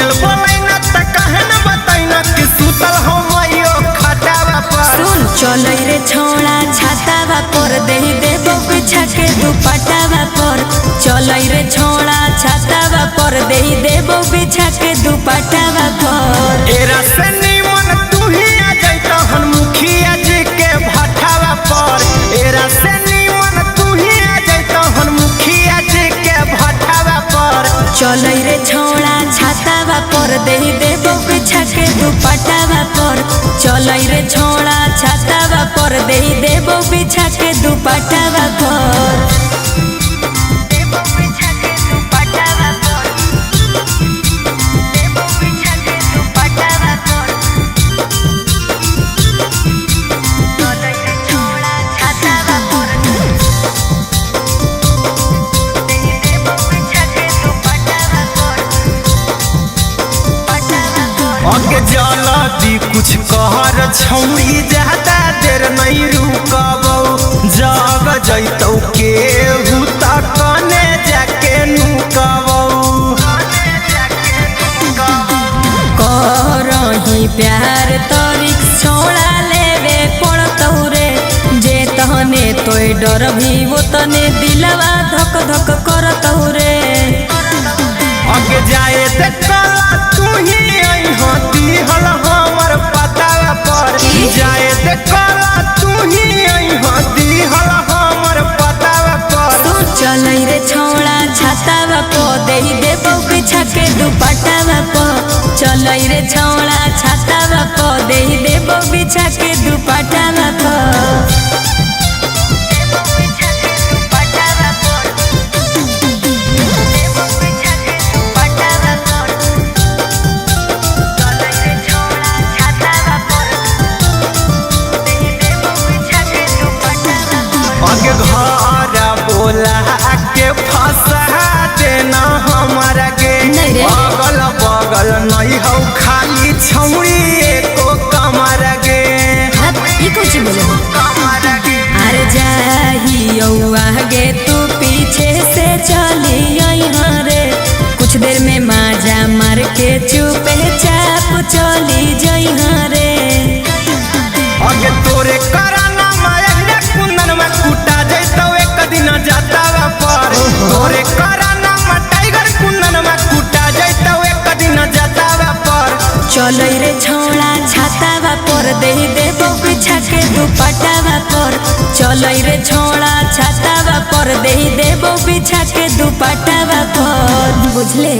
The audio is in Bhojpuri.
मेल बोलैना त कहे न बतैना कि सुतल हम आइयो खटावा पर। सुन चलै रे छोड़ा छातावा पर देही देबो बिछा के दुपट्टावा पर। चलै रे छोड़ा छातावा पर देही देबो बिछा के दुपट्टावा पर। एरा से निमन तू ही आ जाइत हन मुखिया जी के भठावा पर। एरा से निमन तू ही आ जाइत हन मुखिया जी के भठावा पर। चलै रे छोड़ा छातावा पर देही देबो बिछा के दुपट्टावा पर। चलै रे छोड़ा छातावा पर देही देबो बिछा के दुपट्टावा पर। आगे जल्दी कुछ कहर छौरी ज्यादा देर नहीं रुकबौ। जग जैतौ केहू त कने जाके नुकबौ। करही प्यार तोरिक छोड़ा लेवे पड़तौ रे। जे तहने तोय डर भी वो तने दिलवा धक धक करतौ रे। आगे जाए देखला तू ही अइहा दिहल हमर पतावा पर। जाए देखला तू ही अइहा दिहल हमर पतावा पर। तू चलै रे छोड़ा छातावा प देही देबो बिछा के दुपट्टावा प। चलै रे छोड़ा छातावा प देही देबो बिछा के दुपट्टावा प। आगे घर बोला के फंसा देना हमारा के। नहीं रे। अगल बगल नहीं हो खाली छौरी एको कमरा गे। ये कुछ बोले कमरा गे। अरे जाहियो आगे तू पीछे से चली यहाँ रे। कुछ देर में माजा मार के चुपे चाप चली जइहाँ रे। आगे तोरे कराना माया कुंदन में कुटा जैतौ एक दिन जातावा पर। तोरे कराना में टाइगर कुंदन में कुटा जैतौ एक दिन जातावा पर। चलै रे छोड़ा छातावा पर देही देबो बिछा के दुपट्टावा पर। चलै रे छोड़ा छातावा पर देही देबो बिछा के दुपट्टावा पर। बुझले।